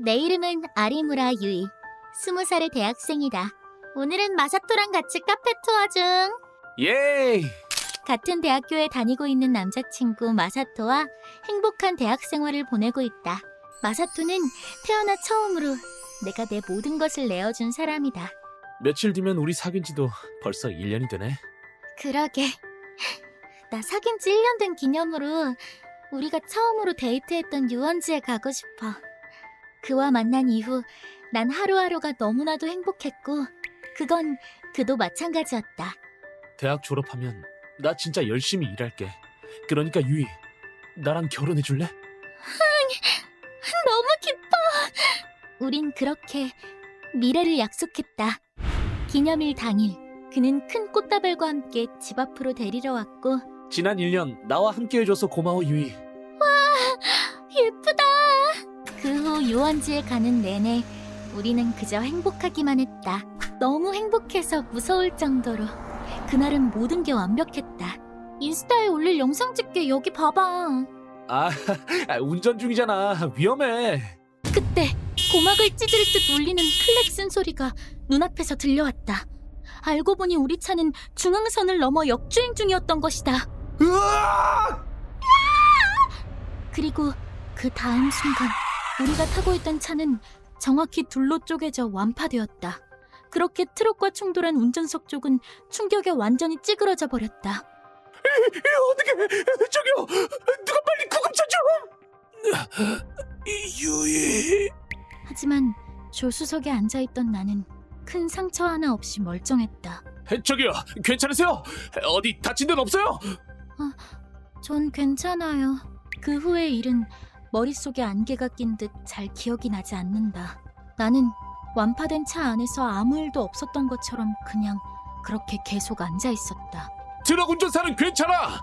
내 이름은 아리무라 유이. 20살의 대학생이다. 오늘은 마사토랑 같이 카페 투어 중. 예이! 같은 대학교에 다니고 있는 남자친구 마사토와 행복한 대학 생활을 보내고 있다. 마사토는 태어나 처음으로 내가 내 모든 것을 내어준 사람이다. 며칠 뒤면 우리 사귄 지도 벌써 1년이 되네. 그러게. 나 사귄 지 1년 된 기념으로 우리가 처음으로 데이트했던 유원지에 가고 싶어. 그와 만난 이후 난 하루하루가 너무나도 행복했고 그건 그도 마찬가지였다. 대학 졸업하면 나 진짜 열심히 일할게. 그러니까 유이, 나랑 결혼해 줄래? 너무 기뻐. 우린 그렇게 미래를 약속했다. 기념일 당일 그는 큰 꽃다발과 함께 집 앞으로 데리러 왔고 지난 1년 나와 함께 해줘서 고마워 유이. 예쁘다. 그 후 유원지에 가는 내내 우리는 그저 행복하기만 했다. 너무 행복해서 무서울 정도로 그날은 모든 게 완벽했다. 인스타에 올릴 영상 찍게 여기 봐봐. 아, 운전 중이잖아. 위험해. 그때 고막을 찢을 듯 울리는 클렉슨 소리가 눈앞에서 들려왔다. 알고 보니 우리 차는 중앙선을 넘어 역주행 중이었던 것이다. 으아! 그리고 그 다음 순간 우리가 타고 있던 차는 정확히 둘로 쪼개져 완파되었다. 그렇게 트럭과 충돌한 운전석 쪽은 충격에 완전히 찌그러져 버렸다. 어떡해! 저기요! 누가 빨리 구급차 좀! 유이... 하지만 조수석에 앉아있던 나는 큰 상처 하나 없이 멀쩡했다. 저기요! 괜찮으세요? 어디 다친 데는 없어요? 전 괜찮아요. 그 후의 일은 머릿속에 안개가 낀 듯 잘 기억이 나지 않는다. 나는 완파된 차 안에서 아무 일도 없었던 것처럼 그냥 그렇게 계속 앉아 있었다. 트럭 운전사는 괜찮아!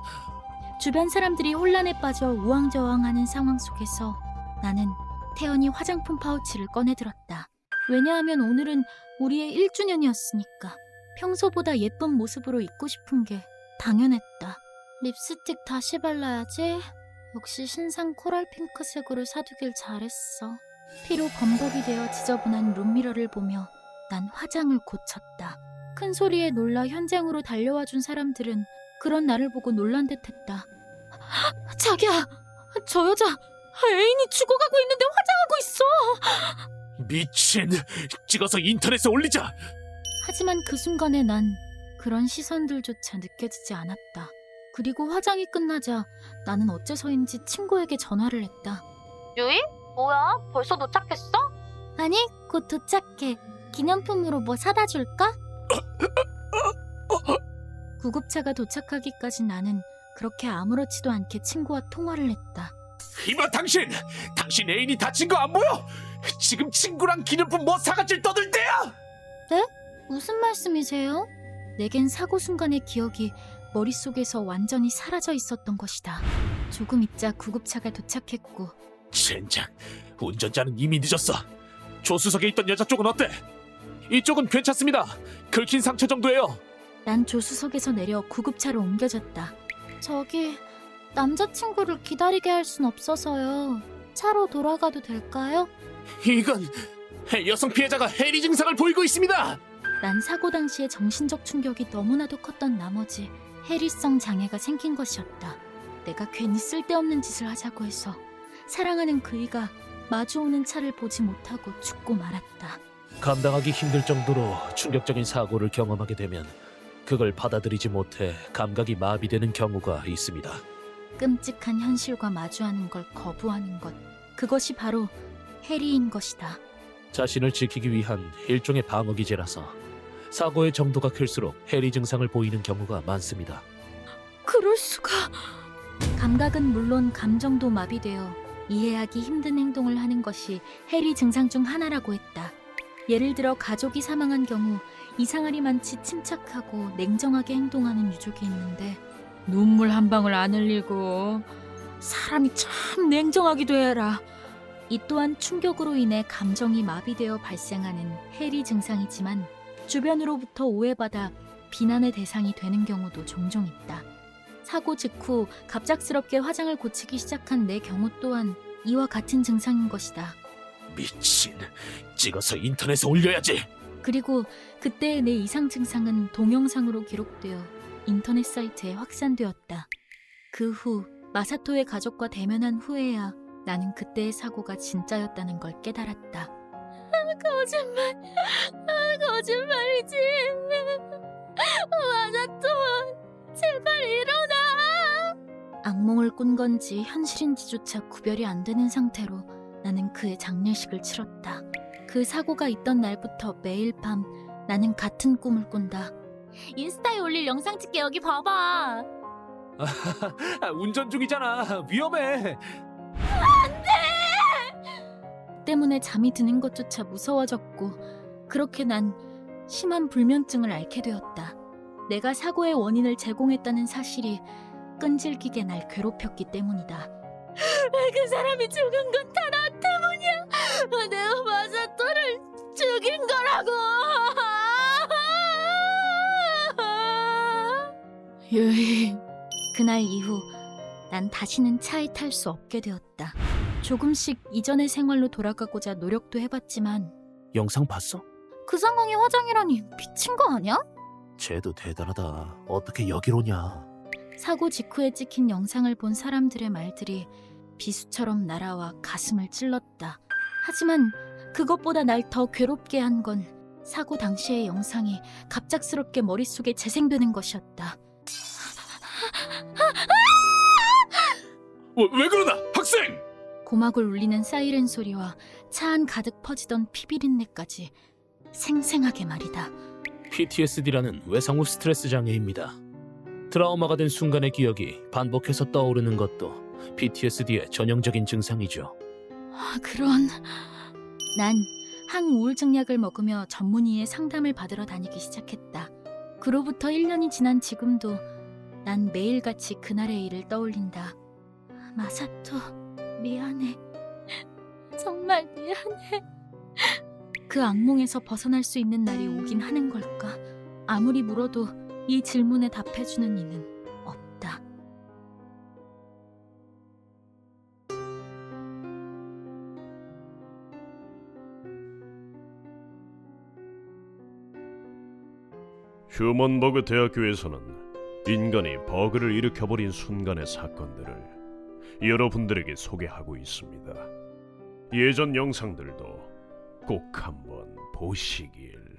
주변 사람들이 혼란에 빠져 우왕좌왕하는 상황 속에서 나는 태연이 화장품 파우치를 꺼내들었다. 왜냐하면 오늘은 우리의 1주년이었으니까 평소보다 예쁜 모습으로 있고 싶은 게 당연했다. 립스틱 다시 발라야지. 역시 신상 코랄 핑크색으로 사두길 잘했어. 피로 범벅이 되어 지저분한 룸미러를 보며 난 화장을 고쳤다. 큰 소리에 놀라 현장으로 달려와준 사람들은 그런 나를 보고 놀란 듯했다. 자기야, 저 여자 애인이 죽어가고 있는데 화장하고 있어. 미친! 찍어서 인터넷에 올리자! 하지만 그 순간에 난 그런 시선들조차 느껴지지 않았다. 그리고 화장이 끝나자 나는 어째서인지 친구에게 전화를 했다. 유이? 뭐야? 벌써 도착했어? 아니, 곧 도착해. 기념품으로 뭐 사다 줄까? 구급차가 도착하기까지 나는 그렇게 아무렇지도 않게 친구와 통화를 했다. 이봐 당신! 당신 애인이 다친 거 안 보여? 지금 친구랑 기념품 뭐 사가질 떠들 때야! 네? 무슨 말씀이세요? 내겐 사고 순간의 기억이 머릿속에서 완전히 사라져 있었던 것이다. 조금 있자 구급차가 도착했고 젠장, 운전자는 이미 늦었어. 조수석에 있던 여자 쪽은 어때? 이쪽은 괜찮습니다. 긁힌 상처 정도예요. 난 조수석에서 내려 구급차로 옮겨졌다. 저기, 남자친구를 기다리게 할 순 없어서요. 차로 돌아가도 될까요? 이건 여성 피해자가 해리 증상을 보이고 있습니다. 난 사고 당시에 정신적 충격이 너무나도 컸던 나머지 해리성 장애가 생긴 것이었다. 내가 괜히 쓸데없는 짓을 하자고 해서 사랑하는 그이가 마주오는 차를 보지 못하고 죽고 말았다. 감당하기 힘들 정도로 충격적인 사고를 경험하게 되면 그걸 받아들이지 못해 감각이 마비되는 경우가 있습니다. 끔찍한 현실과 마주하는 걸 거부하는 것, 그것이 바로 해리인 것이다. 자신을 지키기 위한 일종의 방어기제라서 사고의 정도가 클수록 해리 증상을 보이는 경우가 많습니다. 그럴 수가... 감각은 물론 감정도 마비되어 이해하기 힘든 행동을 하는 것이 해리 증상 중 하나라고 했다. 예를 들어 가족이 사망한 경우 이상하리만치 침착하고 냉정하게 행동하는 유족이 있는데 눈물 한 방울 안 흘리고 사람이 참 냉정하기도 해라. 이 또한 충격으로 인해 감정이 마비되어 발생하는 해리 증상이지만 주변으로부터 오해받아 비난의 대상이 되는 경우도 종종 있다. 사고 직후 갑작스럽게 화장을 고치기 시작한 내 경우 또한 이와 같은 증상인 것이다. 미친. 찍어서 인터넷에 올려야지. 그리고 그때의 내 이상 증상은 동영상으로 기록되어 인터넷 사이트에 확산되었다. 그 후 마사토의 가족과 대면한 후에야 나는 그때의 사고가 진짜였다는 걸 깨달았다. 거짓말, 거짓말이지. 마사토, 제발 일어나. 악몽을 꾼 건지 현실인지조차 구별이 안 되는 상태로 나는 그의 장례식을 치렀다. 그 사고가 있던 날부터 매일 밤 나는 같은 꿈을 꾼다. 인스타에 올릴 영상 찍게 여기 봐봐. 운전 중이잖아. 위험해. 때문에 잠이 드는 것조차 무서워졌고 그렇게 난 심한 불면증을 앓게 되었다. 내가 사고의 원인을 제공했다는 사실이 끈질기게 날 괴롭혔기 때문이다. 그 사람이 죽은 건 다 나 때문이야. 내가 마사토를 죽인 거라고. 유이. 그날 이후 난 다시는 차에 탈 수 없게 되었다. 조금씩 이전의 생활로 돌아가고자 노력도 해봤지만 영상 봤어? 그 상황이 화장이라니 미친 거 아니야? 쟤도 대단하다. 어떻게 여길 오냐. 사고 직후에 찍힌 영상을 본 사람들의 말들이 비수처럼 날아와 가슴을 찔렀다. 하지만 그것보다 날 더 괴롭게 한 건 사고 당시의 영상이 갑작스럽게 머릿속에 재생되는 것이었다. 왜 그러나, 학생! 고막을 울리는 사이렌 소리와 차 안 가득 퍼지던 피비린내까지 생생하게 말이다. PTSD라는 외상 후 스트레스 장애입니다. 트라우마가 된 순간의 기억이 반복해서 떠오르는 것도 PTSD의 전형적인 증상이죠. 그런... 난 항우울증 약을 먹으며 전문의의 상담을 받으러 다니기 시작했다. 그로부터 1년이 지난 지금도 난 매일같이 그날의 일을 떠올린다. 마사토, 미안해. 정말 미안해. 그 악몽에서 벗어날 수 있는 날이 오긴 하는 걸까? 아무리 물어도 이 질문에 답해주는 이는 없다. 휴먼버그 대학교에서는 인간이 버그를 일으켜버린 순간의 사건들을 여러분들에게 소개하고 있습니다. 예전 영상들도 꼭 한번 보시길.